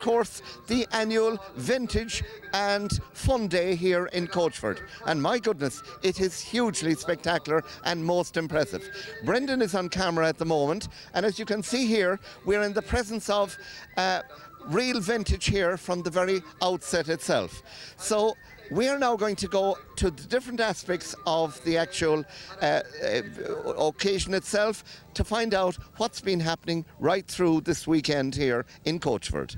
course, the annual Vintage and Fun Day here in Coachford. And my goodness, it is hugely spectacular and most impressive. Brendan is on camera at the moment, and as you can see here, we're in the presence of real vintage here from the very outset itself. So we are now going to go to the different aspects of the actual occasion itself to find out what's been happening right through this weekend here in Coachford.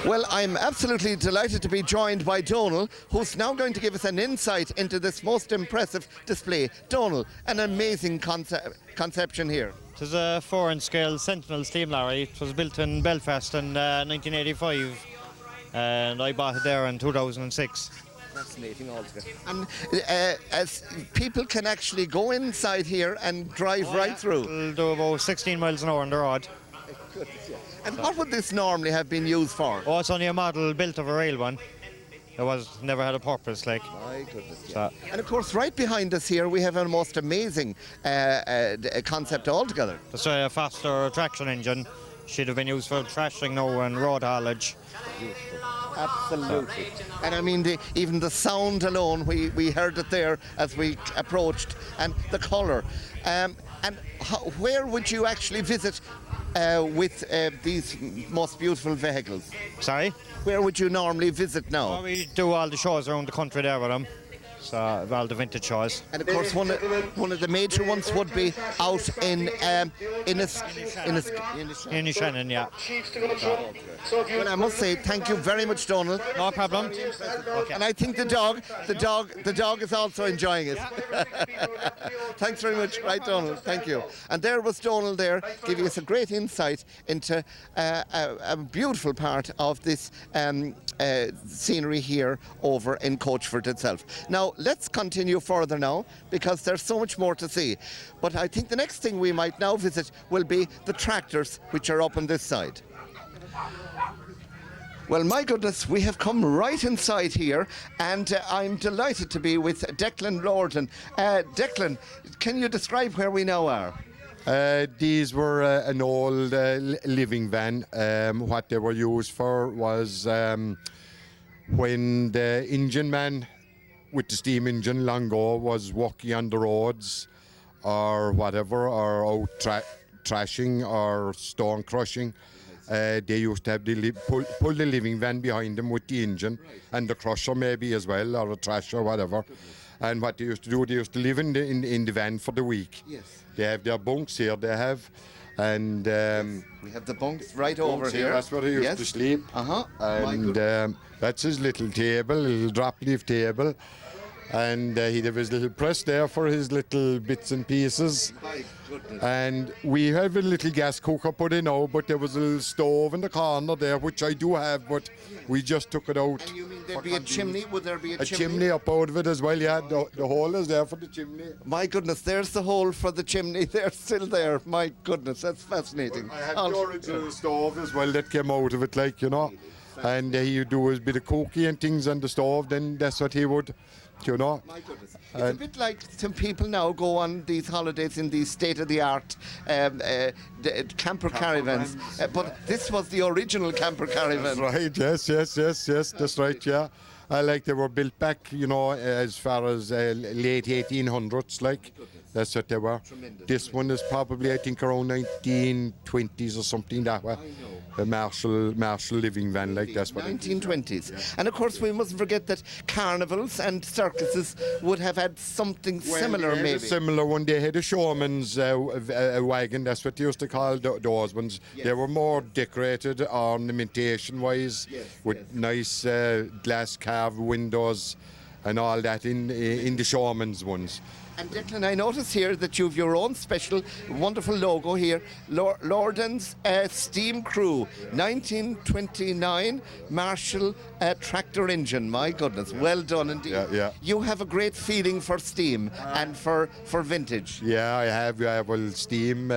Well, I'm absolutely delighted to be joined by Donal, who's now going to give us an insight into this most impressive display. Donal, an amazing conception here. It was a 4-inch scale Sentinel steam lorry. It was built in Belfast in 1985, and I bought it there in 2006. Fascinating altogether. And as people can actually go inside here and drive right through. It'll do about 16 miles an hour on the road. And what would this normally have been used for? Oh, it's only a model built of a real one. It never had a purpose, like. My goodness, yeah. And of course, right behind us here, we have a most amazing concept altogether. It's a faster traction engine. Should have been used for threshing now and road haulage. Absolutely. And I mean, even the sound alone, we heard it there as we approached, and the colour. And where would you actually visit with these most beautiful vehicles? Sorry? Where would you normally visit now? Well, we do all the shows around the country there with them. So, all the vintage shows. And of course, one of the major ones would be out in Shannon, yeah. Well, I must say thank you very much, Donal. No problem. Okay. And I think the dog is also enjoying it. Thanks very much, right, Donal? Thank you. And there was Donal there, giving us a great insight into a beautiful part of this scenery here over in Coachford itself. Now, let's continue further now, because there's so much more to see. But I think the next thing we might now visit will be the tractors, which are up on this side. Well, my goodness, we have come right inside here, and I'm delighted to be with Declan Lorden. Declan, can you describe where we now are? These were an old living van. What they were used for was when the engine man with the steam engine long ago was walking on the roads or whatever, or out thrashing or stone crushing. They used to have pull the living van behind them with the engine, and the crusher maybe as well, or a thrasher or whatever. And what they used to do, they used to live in the van for the week. Yes. They have their bunks here, they have. And we have the bunks right over here. That's where he used to sleep. And that's his little table, little drop leaf table. And he'd have his little press there for his little bits and pieces. My goodness. And we have a little gas cooker put in now, but there was a little stove in the corner there, which I do have, but we just took it out. And you mean there'd be a chimney? Would there be a chimney? A chimney up out of it as well, yeah. The hole is there for the chimney. My goodness, there's the hole for the chimney. They're still there. My goodness, that's fascinating. I had the original stove as well that came out of it, like, you know. And he would do his bit of cookie and things on the stove, then that's what he would, you know. My goodness. It's a bit like some people now go on these holidays in these state-of-the-art camper caravans. But this was the original camper caravan. That's right, yes, that's right, yeah. Like they were built back, you know, as far as late 1800s, like. That's what they were. Tremendous. This one is probably, I think, around 1920s or something that way. A Marshall living van, like that's what 1920s. Yeah. And of course, we mustn't forget that carnivals and circuses would have had something similar, maybe. A similar one. They had a showman's wagon. That's what they used to call those ones. Yes. They were more decorated ornamentation-wise, with nice glass carved windows and all that in the showman's ones. And Declan, I notice here that you've your own special, wonderful logo here, Lorden's Steam Crew, 1929 Marshall tractor engine. My goodness, well done indeed. Yeah. You have a great feeling for steam and for vintage. Yeah, I have. Well, steam.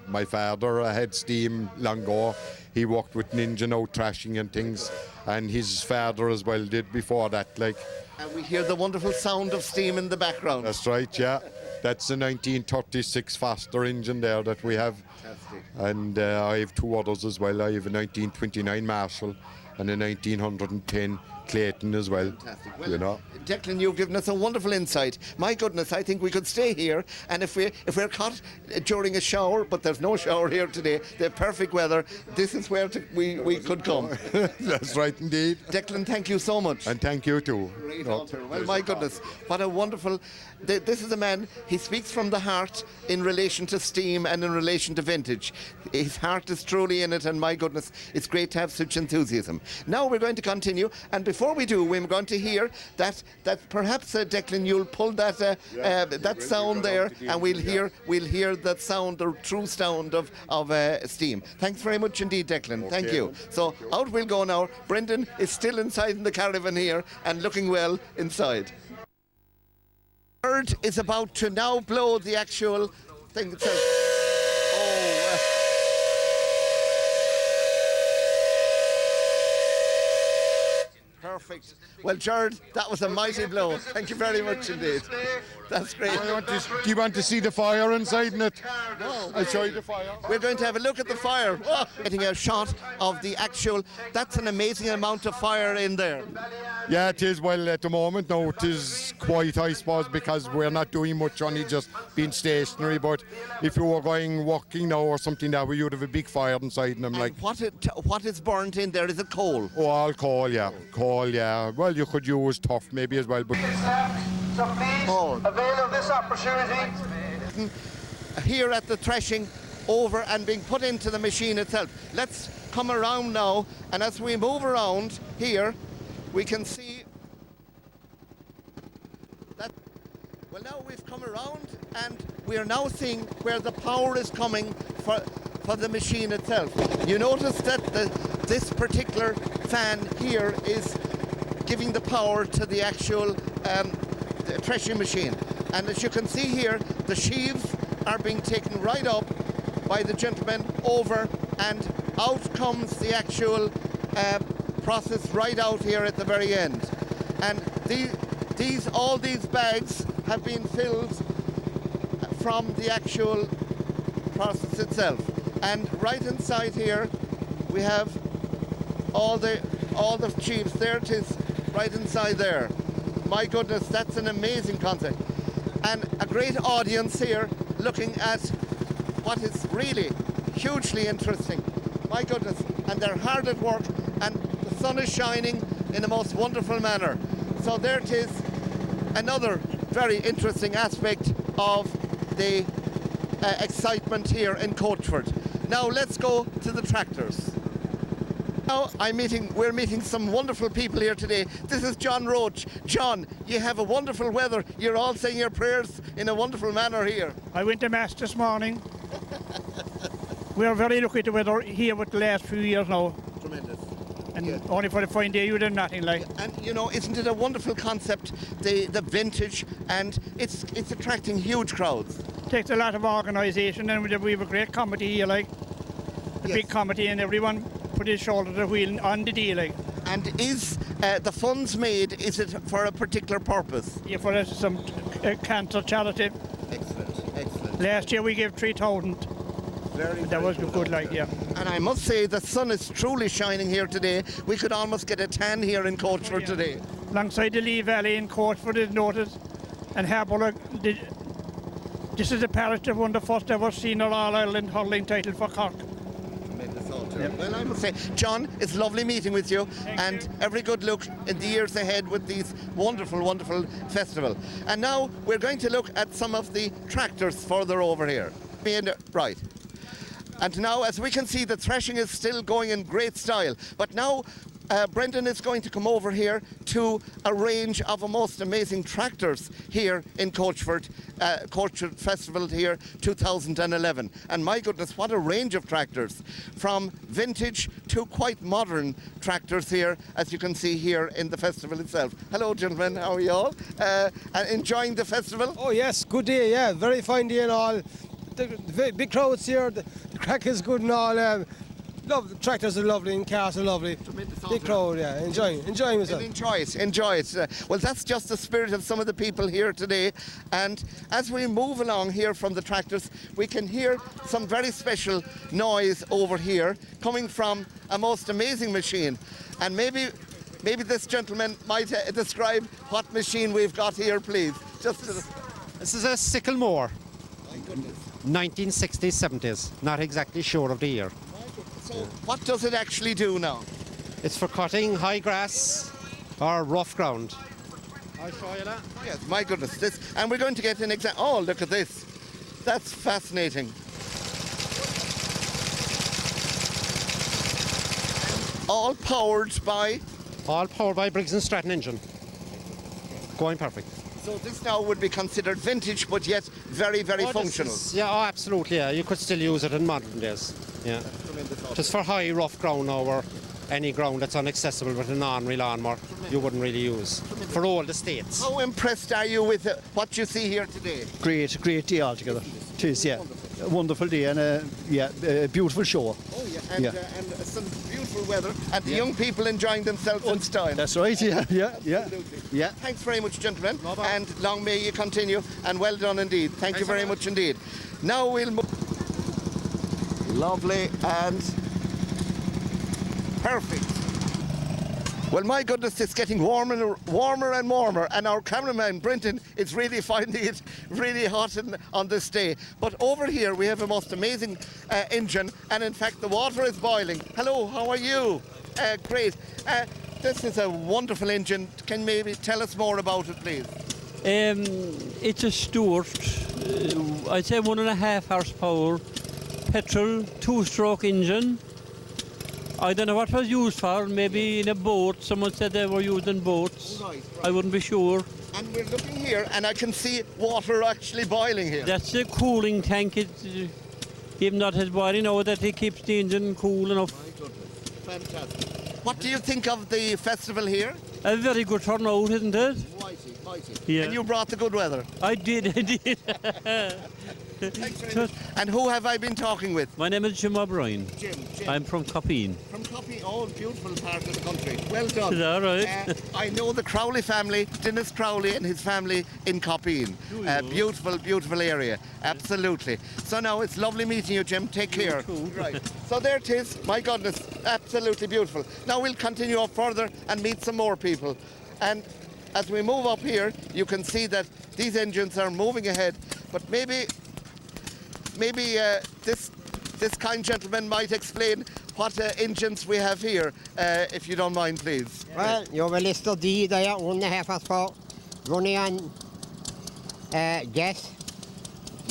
My father had steam long ago. He worked with engine out thrashing and things, and his father as well did before that, like. And we hear the wonderful sound of steam in the background. That's right, yeah. That's a 1936 Faster engine there that we have. Fantastic. And I have two others as well. I have a 1929 Marshall and a 1910 Clayton as well. Fantastic. Well, You know. Declan, you've given us a wonderful insight. My goodness, I think we could stay here, and if we're caught during a shower, but there's no shower here today, the perfect weather, this is where we could come. That's right indeed. Declan, thank you so much. And thank you too. Great No, answer. Well, my goodness, what a wonderful... This is a man, he speaks from the heart in relation to steam and in relation to vintage. His heart is truly in it, and my goodness, it's great to have such enthusiasm. Now we're going to continue, and before we do, we're going to hear that perhaps, Declan, you'll pull that that sound there, and we'll hear that sound, the true sound of steam. Thanks very much indeed, Declan. Thank you. So out we'll go now. Brendan is still inside in the caravan here and looking well inside. Bird is about to now blow the actual thing itself. Perfect. Well, Jared, that was a mighty blow. Thank you very much indeed. That's great. Do you want to see the fire inside in it? No. I'll show you the fire. We're going to have a look at the fire. Oh, getting a shot of the actual, that's an amazing amount of fire in there. Yeah, it is. Well, at the moment, no, it is quiet, I suppose, because we're not doing much, only just being stationary. But if you were going walking now or something, that we would have a big fire inside them. Like, What is burnt in there? Is it coal? oh, all coal, yeah. Coal, yeah. Well, you could use tough maybe as well. But So please avail of this opportunity. Here at the threshing, over and being put into the machine itself. Let's come around now, and as we move around here, we can see that, well, now we've come around and we are now seeing where the power is coming for the machine itself. You notice that this particular fan here is giving the power to the actual the threshing machine. And as you can see here, the sheaves are being taken right up by the gentleman over, and out comes the actual process right out here at the very end. And all these bags have been filled from the actual process itself. And right inside here we have all the sheaves. There it is, right inside there. My goodness, that's an amazing concept. And a great audience here looking at what is really hugely interesting. My goodness, and they're hard at work, and the sun is shining in the most wonderful manner. So there it is, another very interesting aspect of the excitement here in Coachford. Now let's go to the tractors. Now we're meeting some wonderful people here today. This is John Roach. John, you have a wonderful weather. You're all saying your prayers in a wonderful manner here. I went to Mass this morning. We are very lucky to weather here with the last few years now. Tremendous. And Yeah. only for the fine day you did nothing like. And you know, isn't it a wonderful concept, the vintage, and it's attracting huge crowds. Takes a lot of organisation, and we have a great committee here like. A Yes. big committee, and everyone put his shoulder to the wheel on the day like. And is the funds made, is it for a particular purpose? Yeah, for some cancer charity. Excellent, excellent. Last year we gave 3,000. Very, That was good like, yeah. And I must say the sun is truly shining here today. We could almost get a tan here in Coachford today. Alongside the Lee Valley in Coachford is noted, and Harbour, this is a parish that won the first ever senior All-Ireland hurling title for Cork. Well, I must say, John, it's lovely meeting with you, and every good luck in the years ahead with these wonderful, wonderful festival. And now we're going to look at some of the tractors further over here. Right. And now, as we can see, the threshing is still going in great style. But now Brendan is going to come over here to a range of a most amazing tractors here in Coachford, Coachford Festival here 2011. And my goodness, what a range of tractors, from vintage to quite modern tractors here, as you can see here in the festival itself. Hello gentlemen, how are you all? Enjoying the festival? Oh yes, good day, yeah, very fine day and all. The big crowds here, the crack is good and all. The tractors are lovely and cars are lovely. Big crowd, yeah. Enjoying myself. Enjoy it. Well, that's just the spirit of some of the people here today. And as we move along here from the tractors, we can hear some very special noise over here coming from a most amazing machine. And maybe this gentleman might describe what machine we've got here, please. This is a sickle mower. 1960s, 70s. Not exactly sure of the year. So what does it actually do now? It's for cutting high grass or rough ground. I'll show you that. Yes, my goodness. And we're going to get an example. Oh, look at this. That's fascinating. All powered by? All powered by Briggs & Stratton engine. Going perfect. So this now would be considered vintage, but yet very, very functional. Absolutely, yeah. You could still use it in modern days. Yeah. Just for high, rough ground now, or any ground that's inaccessible with a non-real lawnmower, you wouldn't really use. For old estates. How impressed are you with what you see here today? Great day altogether. It is, yeah. A wonderful day and a beautiful show. Oh, yeah. And some beautiful weather, and the young people enjoying themselves in style. That's right, yeah. Yeah. Thanks very much, gentlemen, and long may you continue, and well done indeed. Thank you very much indeed. Now we'll move. Lovely and perfect. Well, my goodness, it's getting warmer and warmer, and our cameraman, Brenton, is really finding it really hot on this day. But over here, we have a most amazing engine, and in fact, the water is boiling. Hello, how are you? Great. This is a wonderful engine. Can you maybe tell us more about it, please? It's a Stewart, I'd say 1.5 horsepower, petrol, 2-stroke engine. I don't know what it was used for, maybe in a boat. Someone said they were used in boats. Right. I wouldn't be sure. And we're looking here, and I can see water actually boiling here. That's the cooling tank. Even though it's boiling now, that it keeps the engine cool enough. My goodness. Fantastic. What do you think of the festival here? A very good turnout, isn't it? Mighty. Yeah. And you brought the good weather. I did. Thanks very much. And who have I been talking with? My name is Jim O'Brien. Jim. I'm from Coppeen. From Coppeen, beautiful part of the country. Well done. Is that right? I know the Crowley family, Dennis Crowley and his family in Coppeen. Beautiful area. Absolutely. So now it's lovely meeting you, Jim. Take care. Right. So there it is. My goodness, absolutely beautiful. Now we'll continue up further and meet some more people. And as we move up here, you can see that these engines are moving ahead, but maybe this kind gentleman might explain what engines we have here, if you don't mind, please. Well, you have a Lister D there, 1.5 horsepower, running on gas.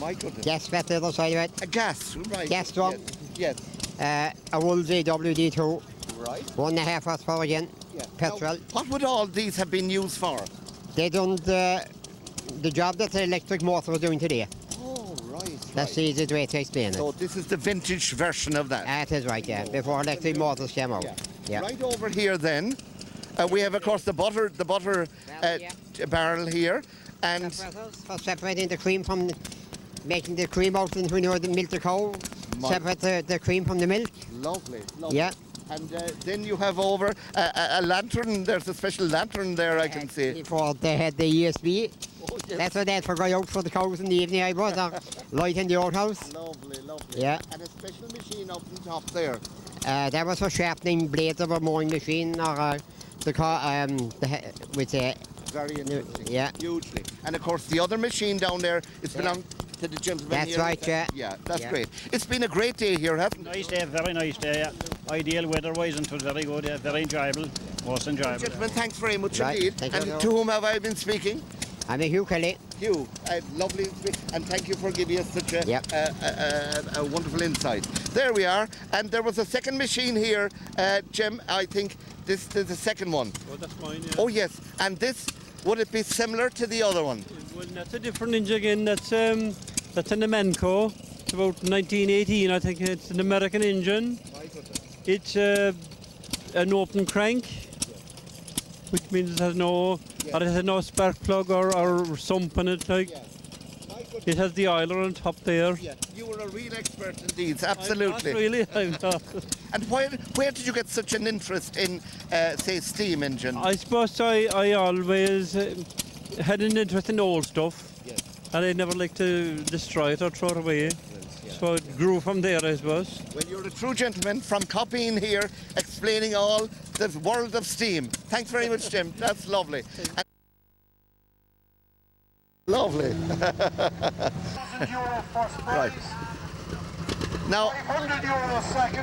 My goodness. Gas fed the other side of it. A gas, right. Gas drum. Yes. A Woolsey WD2. Right. 1.5 horsepower again. Yeah. Petrol. Now, what would all these have been used for? They done the job that the electric motor was doing today. Oh, right. That's the easy way to explain it. So this is the vintage version of that? That is right, yeah. Before electric motors came out. Yeah. Right over here then, we have, of course, the butter barrel here. And for separating the cream from making the cream out when you milk the cow. Separate the cream from the milk. Lovely. Yeah. And then you have over a lantern. There's a special lantern there, I can see. Before they had the ESB. Oh, yes. That's what they had for going out for the cows in the evening, I was. Light in the old house. Lovely. Yeah. And a special machine up on top there. That was for sharpening blades of a mowing machine or with a... Very interesting. Yeah. Hugely. And of course, the other machine down there is belong to the gentleman That's here. right, yeah. Yeah, that's great. It's been a great day here, hasn't it? Nice day, very nice day, yeah. Ideal weather-wise, and it was very good, yeah. Very enjoyable, most enjoyable. Gentlemen, thanks very much Right. indeed. Thank And you. to whom have I been speaking? I'm a Hugh Kelly. Hugh, lovely, and thank you for giving us such a wonderful insight. There we are, and there was a second machine here, Jim. I think this is the second one. Oh, that's mine, yeah. Oh yes, and this, would it be similar to the other one? Well, that's a different engine again. That's an Amenco. It's about 1918, I think. It's an American engine. It's an open crank, which means it has no spark plug or sump in it. Like. It has the oiler on top there. Yeah, you were a real expert in these, absolutely. Not really, I'm not. And where did you get such an interest in, say, steam engine? I suppose I always had an interest in old stuff. Yes. And I never liked to destroy it or throw it away. Yeah. So it grew from there, I suppose. Well, you're a true gentleman from copying here, explaining all the world of steam. Thanks very much, Jim. That's lovely. Lovely. Right. Now,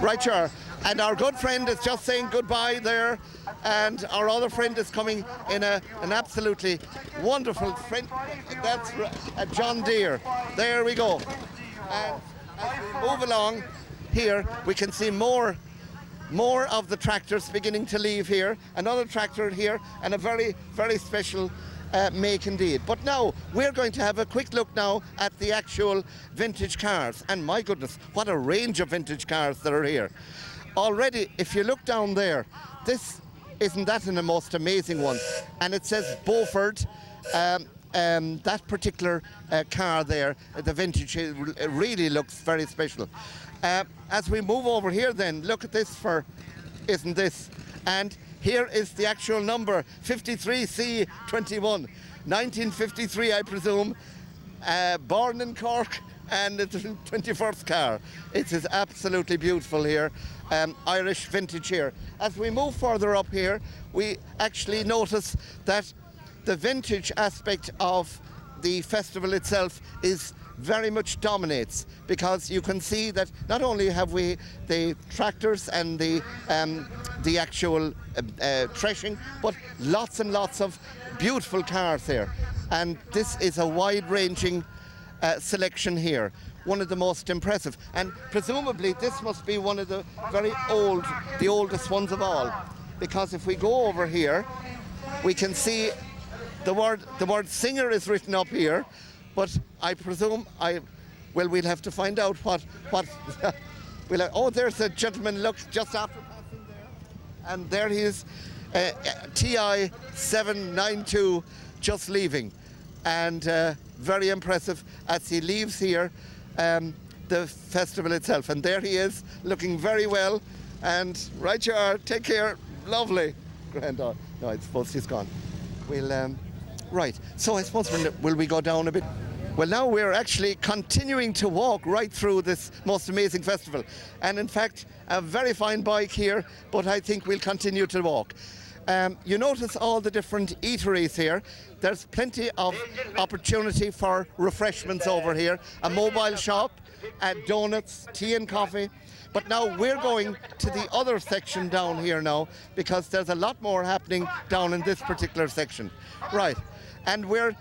right, sure. And our good friend is just saying goodbye there, and our other friend is coming in an absolutely wonderful friend. That's John Deere. There we go. And as we move along here, we can see more of the tractors beginning to leave here. Another tractor here, and a very, very special make indeed. But now we're going to have a quick look now at the actual vintage cars. And my goodness, what a range of vintage cars that are here. Already, if you look down there, isn't that the most amazing one? And it says Beaufort. That particular car there, the vintage, it really looks very special. As we move over here then, look at this isn't this? And here is the actual number, 53C21, 1953 I presume, born in Cork, and it's the 21st car. It is absolutely beautiful here, Irish vintage here. As we move further up here, we actually notice that the vintage aspect of the festival itself is very much dominates, because you can see that not only have we the tractors and the actual threshing, but lots and lots of beautiful cars here. And this is a wide-ranging selection here, one of the most impressive. And presumably this must be one of the the oldest ones of all, because if we go over here, we can see the word Singer is written up here, but I presume we'll have to find out what oh, there's a gentleman, look, just after passing there, and there he is, TI 792 just leaving, and very impressive as he leaves here the festival itself. And there he is, looking very well, and right you are, take care, lovely. Granddaughter. No, I suppose he's gone. We'll right, so I suppose will we go down a bit? Well, now we're actually continuing to walk right through this most amazing festival. And in fact, a very fine bike here, but I think we'll continue to walk. You notice all the different eateries here. There's plenty of opportunity for refreshments over here. A mobile shop, donuts, tea and coffee. But now we're going to the other section down here now, because there's a lot more happening down in this particular section. Right, and we're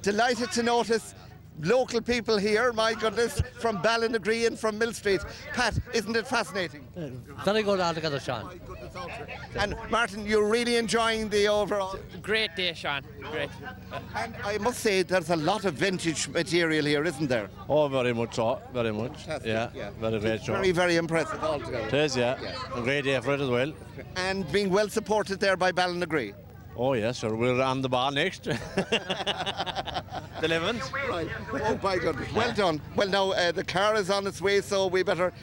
delighted to notice local people here, my goodness, from Ballinagree and from Mill Street. Pat, isn't it fascinating? Very good altogether, Sean. My goodness, and Martin, you're really enjoying the overall? Great day, Sean. Great. And I must say, there's a lot of vintage material here, isn't there? Oh, very much so. Very much. Yeah. Very great show. Very, very impressive altogether. It is, yeah. A great day for it as well. And being well supported there by Ballinagree. Oh yes, sir. We're on the bar next. The 11th. Right. Oh my goodness. Well done. Well, now the car is on its way, so we better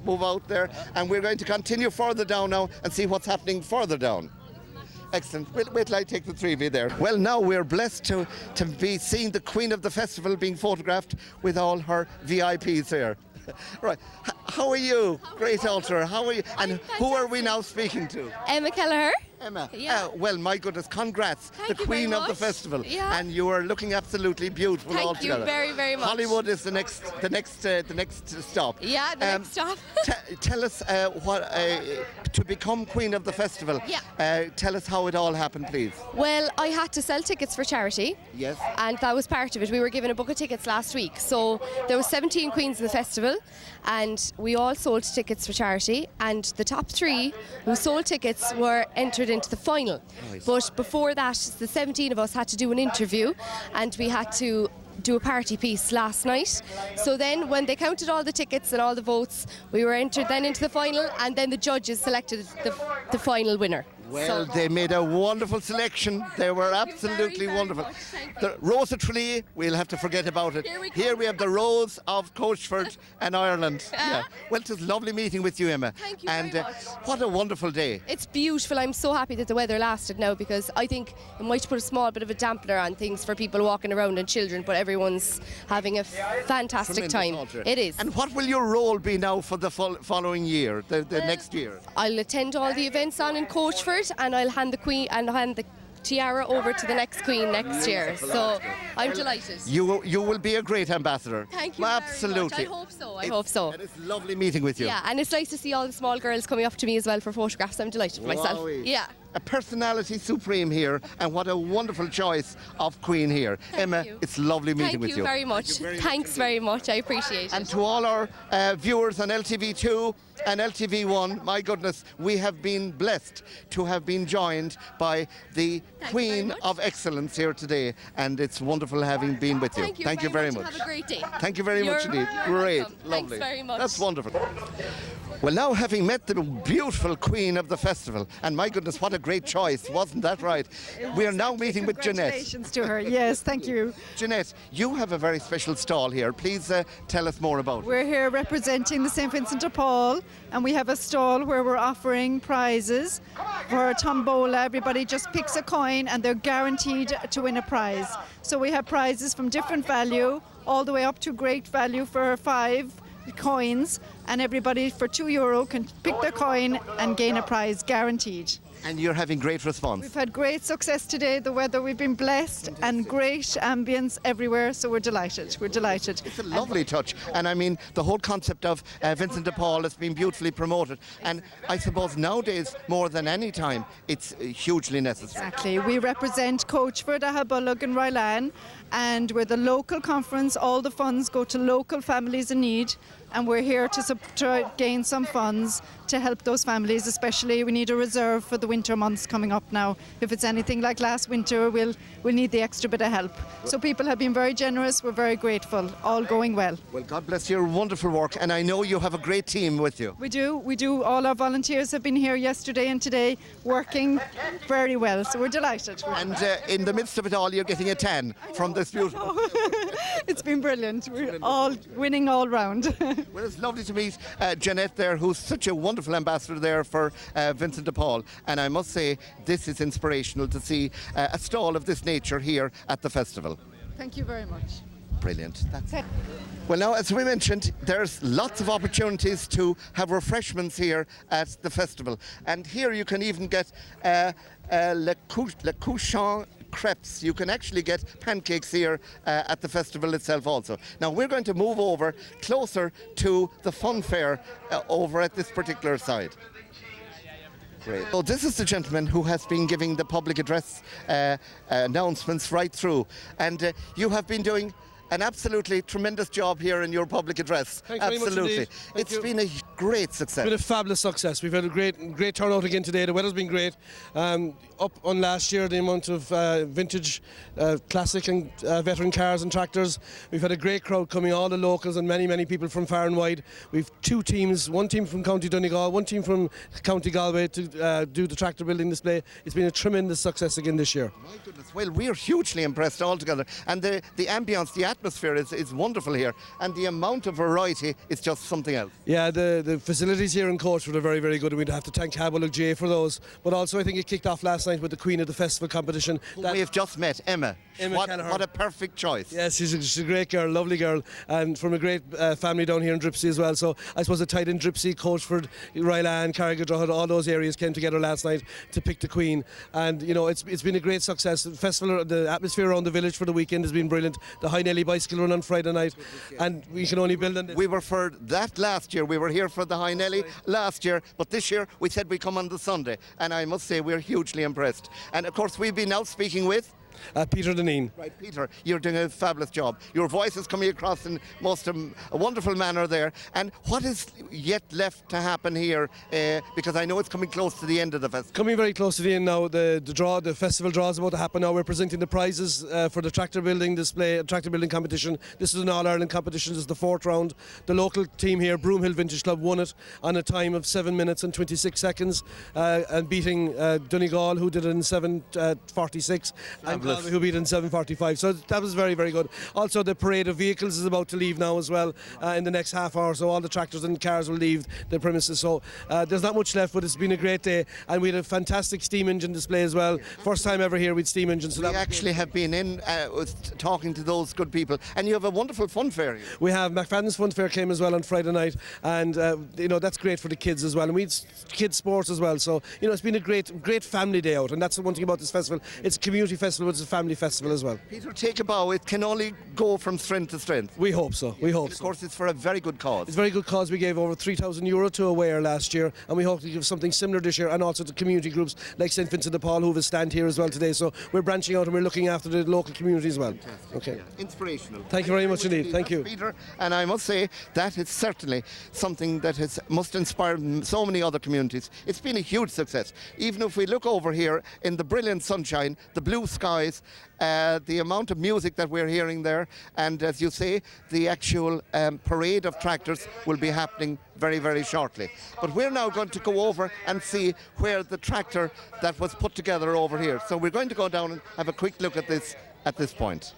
move out there, and we're going to continue further down now and see what's happening further down. Excellent. Wait till I take the 3V there. Well, now we're blessed to be seeing the Queen of the Festival being photographed with all her VIPs here. Right. How are you? Great altar. How are you? And who are we now speaking to? Emma Kelleher. Emma. Yeah. Well, my goodness, congrats. Thank the you Queen very of the much. Festival. Yeah. And you are looking absolutely beautiful Thank altogether. you very, very much. Hollywood is the next stop. Yeah, the next stop. Tell us to become Queen of the Festival. Yeah. Tell us how it all happened, please. Well, I had to sell tickets for charity. Yes. And that was part of it. We were given a book of tickets last week. So there was 17 queens in the festival, and we all sold tickets for charity. And the top 3 who sold tickets were entered into the final. Nice. But before that, the 17 of us had to do an interview, and we had to do a party piece last night. So then when they counted all the tickets and all the votes, we were entered then into the final, and then the judges selected the final winner. Well, they made a wonderful selection. They were absolutely wonderful. The Rose of Tralee, we'll have to forget about it. Here we have the Rose of Coachford and Ireland. Yeah. Well, it was lovely meeting with you, Emma. Thank you and very much. What a wonderful day. It's beautiful. I'm so happy that the weather lasted now, because I think it might put a small bit of a dampener on things for people walking around and children, but everyone's having a fantastic time. It is. And what will your role be now for the following year, the next year? I'll attend all the events on in Coachford, and I'll hand the tiara over to the next queen next year. So I'm delighted. You will be a great ambassador. Thank you Absolutely. very much. I hope so. And it's lovely meeting with you. Yeah, and it's nice to see all the small girls coming up to me as well for photographs. I'm delighted with myself. Wowee. Yeah. A personality supreme here, and what a wonderful choice of queen here. Emma, it's lovely meeting with you. Thank you very much. Thanks very much. I appreciate it. And to all our viewers on LTV2 and LTV1, my goodness, we have been blessed to have been joined by the Queen of Excellence here today, and it's wonderful having been with you. Thank you very much. much. Have a great day. Thank you very much indeed. Great. Welcome. Lovely. Thanks very much. That's wonderful. Well, now having met the beautiful queen of the festival, and my goodness, what a great choice, wasn't that right? We are now meeting with Jeanette. Congratulations to her. Yes, thank you. Jeanette, you have a very special stall here. Please tell us more about it. We're here representing the St. Vincent de Paul, and we have a stall where we're offering prizes for a tombola. Everybody just picks a coin and they're guaranteed to win a prize. So we have prizes from different value all the way up to great value for 5 coins, and everybody for €2 can pick their coin and gain a prize guaranteed. And you're having great response. We've had great success today. The weather, we've been blessed, and great ambience everywhere, so we're delighted. We're delighted. It's a lovely touch, and I mean the whole concept of Vincent de Paul has been beautifully promoted, and I suppose nowadays more than any time it's hugely necessary. Exactly. We represent Coachford, Ahabullog and Rylan, and we're the local conference. All the funds go to local families in need, and we're here to gain some funds to help those families. Especially we need a reserve for the winter months coming up now. If it's anything like last winter, we'll need the extra bit of help. So people have been very generous. We're very grateful. All going well. Well, God bless your wonderful work, and I know you have a great team with you. We do. All our volunteers have been here yesterday and today working very well, so we're delighted. And in the midst of it all, you're getting a 10 from this beautiful... It's been brilliant. We're all winning all round. Well, it's lovely to meet Jeanette there, who's such a wonderful ambassador there for Vincent de Paul. And I must say, this is inspirational to see a stall of this nature here at the festival. Thank you very much. Brilliant. That's it. Well, now, as we mentioned, there's lots of opportunities to have refreshments here at the festival. And here you can even get le couchant crepes. You can actually get pancakes here at the festival itself also. Now we're going to move over closer to the fun fair over at this particular side. Great. So this is the gentleman who has been giving the public address announcements right through, and you have been doing an absolutely tremendous job here in your public address. Thanks very much Absolutely. indeed. It's been a great success. It's been a fabulous success. We've had a great turnout again today. The weather's been great. Up on last year, the amount of vintage, classic and veteran cars and tractors. We've had a great crowd coming, all the locals and many people from far and wide. We've 2 teams, one team from County Donegal, one team from County Galway to do the tractor building display. It's been a tremendous success again this year. My goodness. Well, we're hugely impressed altogether. And the ambience, the atmosphere is wonderful here. And the amount of variety is just something else. Yeah, the facilities here in Coachford are very good, and we'd have to thank Ahabullog J for those. But also I think it kicked off last night with the Queen of the Festival competition. We have just met, Emma. What a perfect choice. Yes, she's a great girl, lovely girl, and from a great family down here in Dripsey as well. So I suppose it tied in Dripsey, Coachford, Rylan, Carrigadrohid, all those areas came together last night to pick the Queen. And you know, it's been a great success. The festival, the atmosphere around the village for the weekend has been brilliant. The High Nelly bicycle run on Friday night, and we can only build on this. We were for that last year. We were here for the High Nelly last year, but this year we said we come on the Sunday, and I must say we're hugely impressed. And of course we've been out speaking with Peter Deneen. Right, Peter, you're doing a fabulous job. Your voice is coming across in most a wonderful manner there. And what is yet left to happen here? Because I know it's coming close to the end of the festival. Coming very close to the end now. The festival draw is about to happen now. We're presenting the prizes for the tractor building display, tractor building competition. This is an All-Ireland competition. This is the 4th round. The local team here, Broomhill Vintage Club, won it on a time of 7 minutes and 26 seconds, and beating Donegal, who did it in 7:46, and Galway, who beat it in 7:45. So that was very, very good. Also, the parade of vehicles is about to leave now as well in the next half hour. So all the tractors and cars will leave the premises. So there's not much left, but it's been a great day, and we had a fantastic steam engine display as well. First time ever here with steam engines. So we actually have been in talking to those good people, and you have a wonderful fun fair here. We have McFadden's Fun Fair came as well on Friday night, and that's great for the kids as well, and we had kids sports as well. So it's been a great family day out, and that's the one thing about this festival. It's a community festival, but it's a family festival as well. Peter, take a bow. It can only go from strength to strength. We hope so. We hope. Of course, it's for a very good cause. It's a very good cause. We gave over €3,000 to a wear last year, and we hope to give something similar this year, and also to community groups like St Vincent de Paul, who have a stand here as well today. So we're branching out and we're looking after the local community as well. Fantastic. Okay. Yeah. Inspirational. Thank you very much indeed. Thank you, Peter. And I must say that is certainly something that must inspire so many other communities. It's been a huge success. Even if we look over here in the brilliant sunshine, the blue skies, the amount of music that we're hearing there, and as you say, the actual parade of tractors will be happening very, very shortly. But we're now going to go over and see where the tractor that was put together over here. So we're going to go down and have a quick look at this point.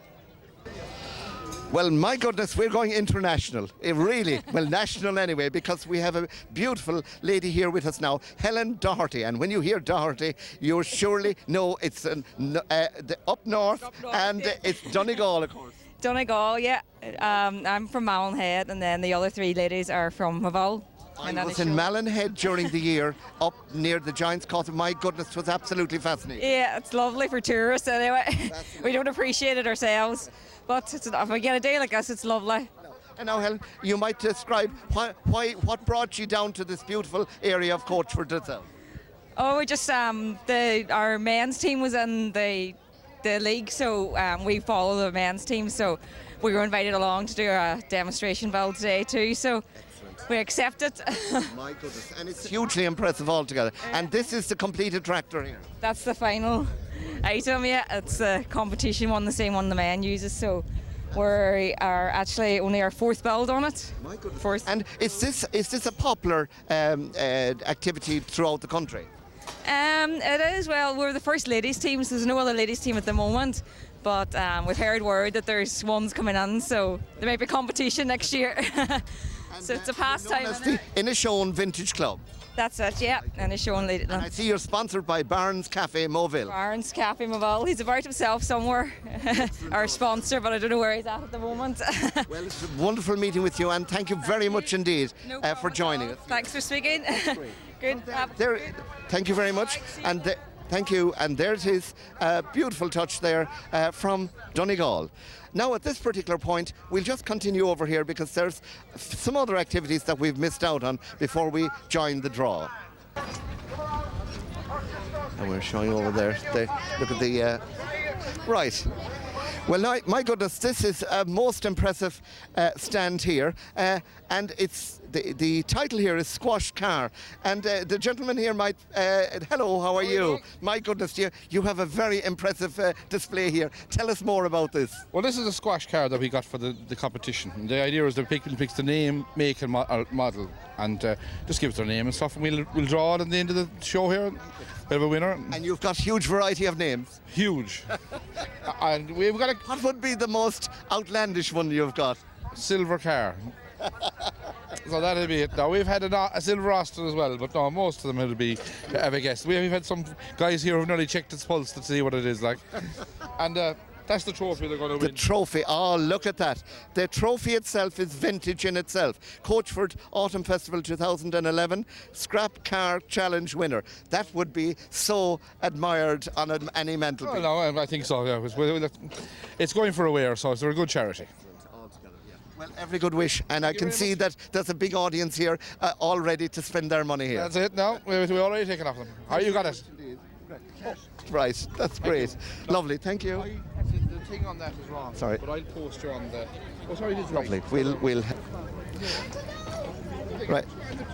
Well, my goodness, we're going international. Really, well, national anyway, because we have a beautiful lady here with us now, Helen Doherty. And when you hear Doherty, you surely know it's up north, and it's Donegal, of course. Donegal, yeah. I'm from Mallinhead, and then the other 3 ladies are from Mavall. I was in Mallinhead during the year, up near the Giants Causeway. My goodness, it was absolutely fascinating. Yeah, it's lovely for tourists anyway. We don't appreciate it ourselves, but if we get a day like this, it's lovely. And now, Helen, you might describe what brought you down to this beautiful area of Coachford itself. Oh, we just our men's team was in the league, so we follow the men's team. So we were invited along to do a demonstration build today too. So. We accept it. My goodness, and it's hugely impressive altogether. And this is the completed tractor here. That's the final item, yeah. It's the competition one, the same one the men uses. So we are actually only our 4th build on it. My goodness. 4th. And is this a popular activity throughout the country? It is. Well, we're the first ladies team, so there's no other ladies team at the moment. But we've heard word that there's ones coming in, so there might be competition next year. So it's a pastime. Inishowen Vintage Club. That's it, yeah. Inishowen Lady. And I see you're sponsored by Barnes Cafe Moville. Barnes Cafe Moville. He's about himself somewhere. Our sponsor, but I don't know where he's at the moment. Well, it's a wonderful meeting with you, and thank you very much indeed for joining us. Thanks for speaking. Good. Thank you very much. Thank you. And there it is, a beautiful touch there from Donegal. Now, at this particular point, we'll just continue over here because there's some other activities that we've missed out on before we join the draw. And we're showing over there. Look at the... Right. Well, now, my goodness, this is a most impressive stand here, and it's the title here is Squash Car, and the gentleman here might. Hello, how are you? My goodness, you have a very impressive display here. Tell us more about this. Well, this is a squash car that we got for the competition. And the idea is the people picks the name, make, and model, and just gives their name and stuff, and we'll draw it at the end of the show here. We have a winner. And you've got huge variety of names. Huge. And we've got What would be the most outlandish one you've got? Silver car. So that'll be it. Now, we've had a silver Austin as well, but no, most of them it'll be, have a guess. We've had some guys here who've nearly checked its pulse to see what it is like. And that's the trophy they're going to win. The trophy, oh, look at that. The trophy itself is vintage in itself. Coachford Autumn Festival 2011, Scrap Car Challenge winner. That would be so admired on any mantelpiece. Oh, no, I think so, yeah. It's going for a wear, so it's a good charity. Well, every good wish, and I can see that there's a big audience here all ready to spend their money here. That's it, no, we're already taken off them. Oh, you got it. Right, that's great. Lovely, thank you. The thing on that is wrong. Sorry. But I'll post you on the. Oh, sorry, it is Lovely. right. We'll. Right.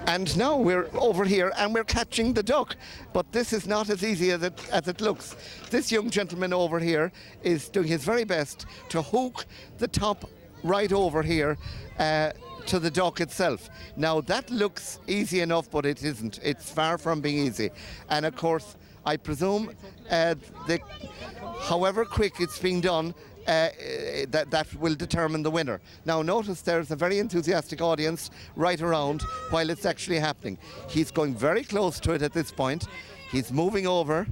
And now we're over here and we're catching the duck. But this is not as easy as it looks. This young gentleman over here is doing his very best to hook the top right over here to the duck itself. Now that looks easy enough, but it isn't. It's far from being easy. And of course, I presume however quick it's being done, that will determine the winner. Now notice there's a very enthusiastic audience right around while it's actually happening. He's going very close to it at this point. He's moving over.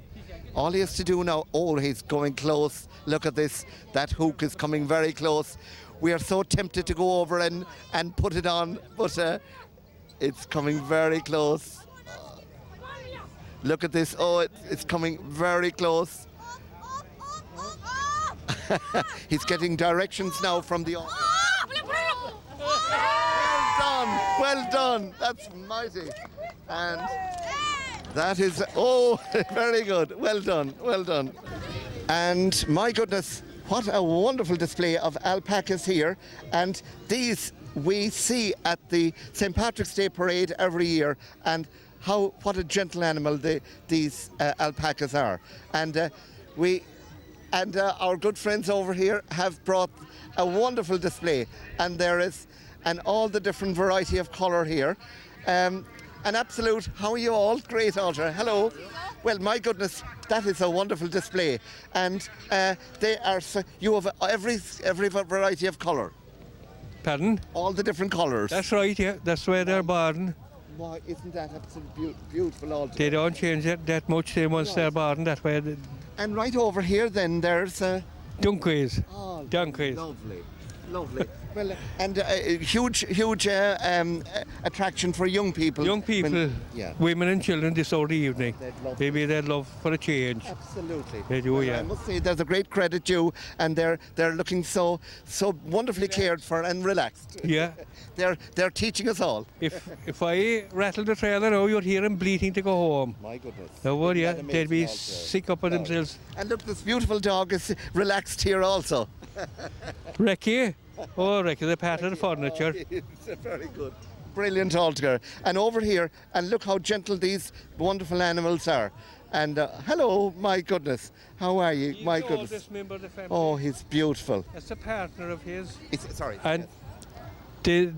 All he has to do now, he's going close. Look at this. That hook is coming very close. We are so tempted to go over and put it on, but it's coming very close. Look at this. It's coming very close. He's getting directions now from the audience. Well done. That's mighty. And that is, very good. Well done. And my goodness, what a wonderful display of alpacas here. And these we see at the St. Patrick's Day parade every year. And what a gentle animal these alpacas are. And our good friends over here have brought a wonderful display, and there is all the different variety of colour here. An absolute, how are you all? Great, Alter. Hello. Well, my goodness, that is a wonderful display, and you have every variety of colour. Pardon? All the different colours. That's right, yeah. That's where they're born. Why, isn't that absolutely beautiful, Alter? They don't change it that much. They once they're born that way. And right over here, then there's donkeys. Donkeys. Lovely. Well, and huge attraction for young people. Young people, women and children this all the evening. Maybe they'd love for a change. Absolutely. They do, yeah. I must say there's a great credit due, and they're looking so wonderfully cared for and relaxed. Yeah. They're teaching us all. If I rattled the trailer now, you'd hear them bleating to go home. My goodness. No, would you? They'd be sick up of themselves. And look, this beautiful dog is relaxed here also. Recky? Recky, they're part of the furniture. It's very good. Brilliant altogether. And over here, and look how gentle these wonderful animals are. And hello, my goodness. How are you? My goodness. This member of the family. Oh, he's beautiful. That's a partner of his. Sorry. And the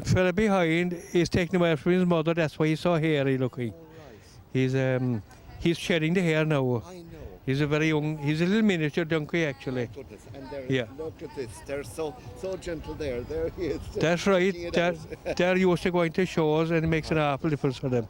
fella behind is taking away from his mother. That's why he's so hairy looking. He's shedding the hair now. I know. He's a very young, he's a little miniature donkey actually. My goodness. And look at this, they're so gentle there. There he is. That's right, they're used to going to shows, and it makes an awful difference for them.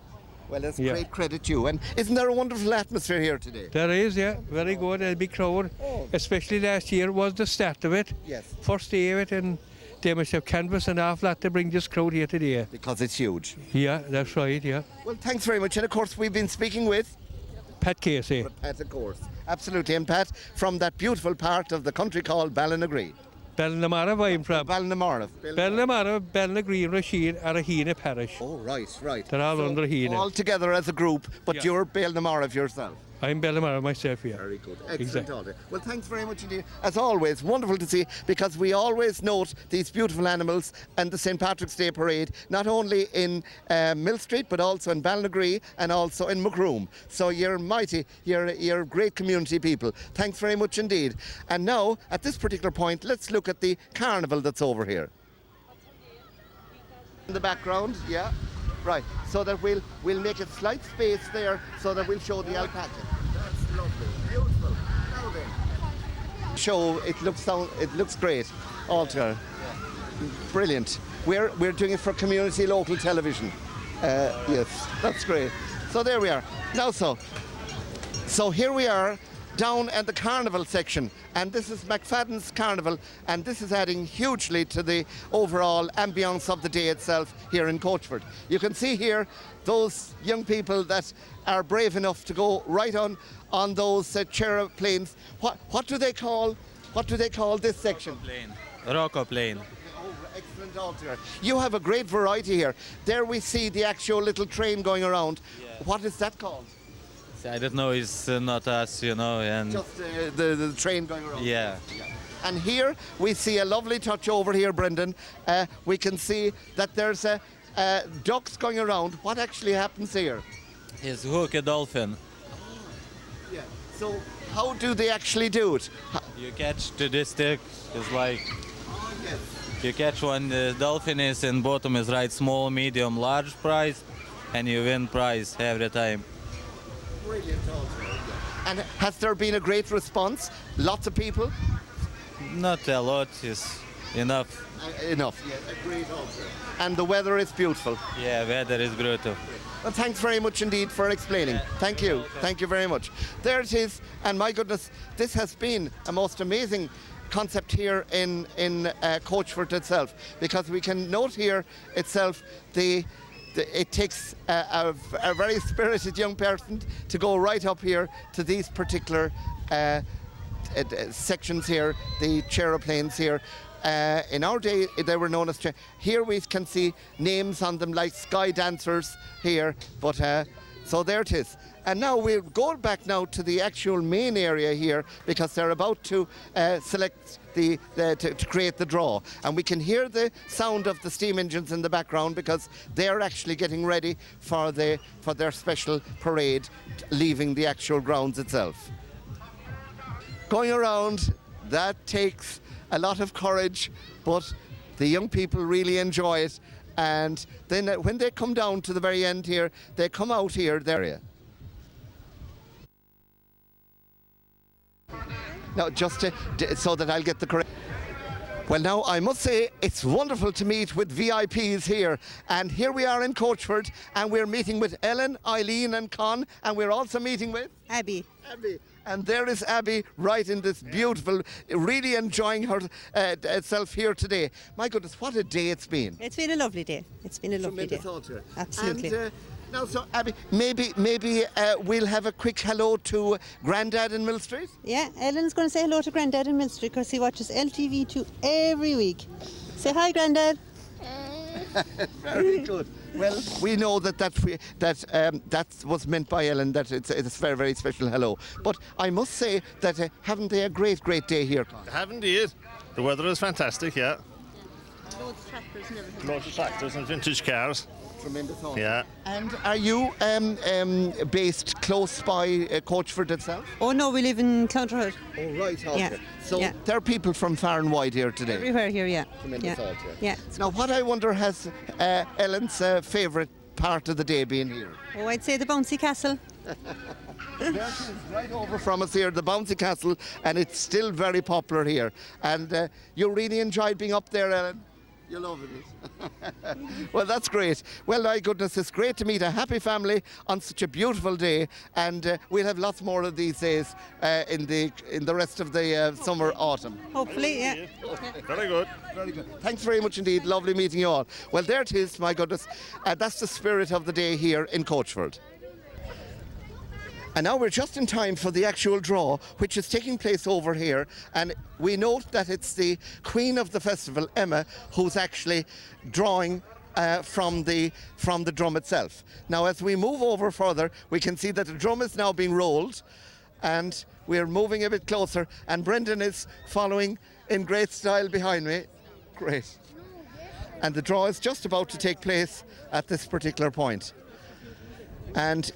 Well, that's great credit to you. And isn't there a wonderful atmosphere here today? There is, yeah, very good, a big crowd. Especially last year was the start of it. Yes. First day of it, and they must have canvassed an awful lot to bring this crowd here today. Because it's huge. Yeah, that's right, yeah. Well, thanks very much. And of course, we've been speaking with Pat Casey. Pat, of course. Absolutely. And Pat, from that beautiful part of the country called Ballinagree. Ballinamarra, I'm from. Ballinamarra. Ballinagree, Rashid, are a Hina parish. Oh, right. They're all under Hina. All together as a group, but you're Ballinamarra yourself. I'm Ballinamarra myself, yeah. Very good. Excellent. Exactly. Well, thanks very much indeed. As always, wonderful to see, because we always note these beautiful animals and the St. Patrick's Day Parade, not only in Mill Street, but also in Ballinagree and also in Macroom. So you're mighty, you're great community people. Thanks very much indeed. And now, at this particular point, let's look at the carnival that's over here. In the background, yeah. Right, so that we'll make a slight space there so that we'll show the alpaca. That's lovely, beautiful. Now then. Show, it looks great altogether. Brilliant. We're doing it for community local television. Yes, that's great. So there we are. Now so here we are down at the Carnival section, and this is McFadden's Carnival, and this is adding hugely to the overall ambience of the day itself here in Coachford. You can see here those young people that are brave enough to go right on those cherub planes. What do they call this section? Rocco plane. Excellent altogether. You have a great variety here. There we see the actual little train going around. Yeah. What is that called? I don't know. It's not us, you know, and Just the train going around. yeah. And here we see a lovely touch over here, Brendan. We can see that there's ducks going around. What actually happens here? It's hook a dolphin. Yeah. So how do they actually do it? You catch to this stick. It's like you catch one. The dolphin is in bottom is right, small, medium, large prize, and you win prize every time. Brilliant. And has there been a great response? Lots of people? Not a lot. Is enough. Enough. Yeah, a great answer. And the weather is beautiful. Yeah, weather is brutal. Well, thanks very much indeed for explaining. Thank you. Thank you very much. There it is. And my goodness, this has been a most amazing concept here in Coachford itself, because we can note here itself it takes a very spirited young person to go right up here to these particular sections here, the chaeroplanes here. In our day, they were known as here we can see names on them like sky dancers here, but so there it is. And now we'll go back now to the actual main area here, because they're about to select to create the draw, and we can hear the sound of the steam engines in the background, because they're actually getting ready for their special parade, leaving the actual grounds itself. Going around, that takes a lot of courage, but the young people really enjoy it. And then when they come down to the very end here, they come out here, their area. Now, just so that I'll get the correct. Well, now, I must say, it's wonderful to meet with VIPs here. And here we are in Coachford, and we're meeting with Ellen, Eileen and Con, and we're also meeting with Abby. Abby. And there is Abby right in this beautiful, really enjoying herself here today. My goodness, what a day it's been. It's been a lovely day. It's been a lovely day. Absolutely. And, now, so Abby, maybe we'll have a quick hello to Grandad in Mill Street. Yeah, Ellen's going to say hello to Grandad in Mill Street, because he watches LTV2 every week. Say hi, Grandad. Very good. Well, we know that was meant by Ellen, that it's a very, very special hello. But I must say that haven't they a great, great day here? Have indeed. The weather is fantastic, yeah. Loads of tractors and everything. Loads of tractors and vintage cars. Tremendous. Yeah. And are you based close by Coachford itself? Oh no, we live in Cloudhood. Oh right, okay. Yeah. So there are people from far and wide here today. Everywhere here, yeah. Tremendous. Yeah. Now, what I wonder has Ellen's favourite part of the day been here? Oh, I'd say the bouncy castle. There it is, right over from us here, the bouncy castle, and it's still very popular here. And you really enjoyed being up there, Ellen? You love it. Well, that's great. Well, my goodness, it's great to meet a happy family on such a beautiful day, and we'll have lots more of these days in the rest of the summer, autumn. Hopefully, yeah. Very good. Very good. Thanks very much indeed. Lovely meeting you all. Well, there it is, my goodness. That's the spirit of the day here in Coachford. And now we're just in time for the actual draw, which is taking place over here. And we note that it's the queen of the festival, Emma, who's actually drawing from the drum itself. Now, as we move over further, we can see that the drum is now being rolled, and we're moving a bit closer. And Brendan is following in great style behind me. Great. And the draw is just about to take place at this particular point. And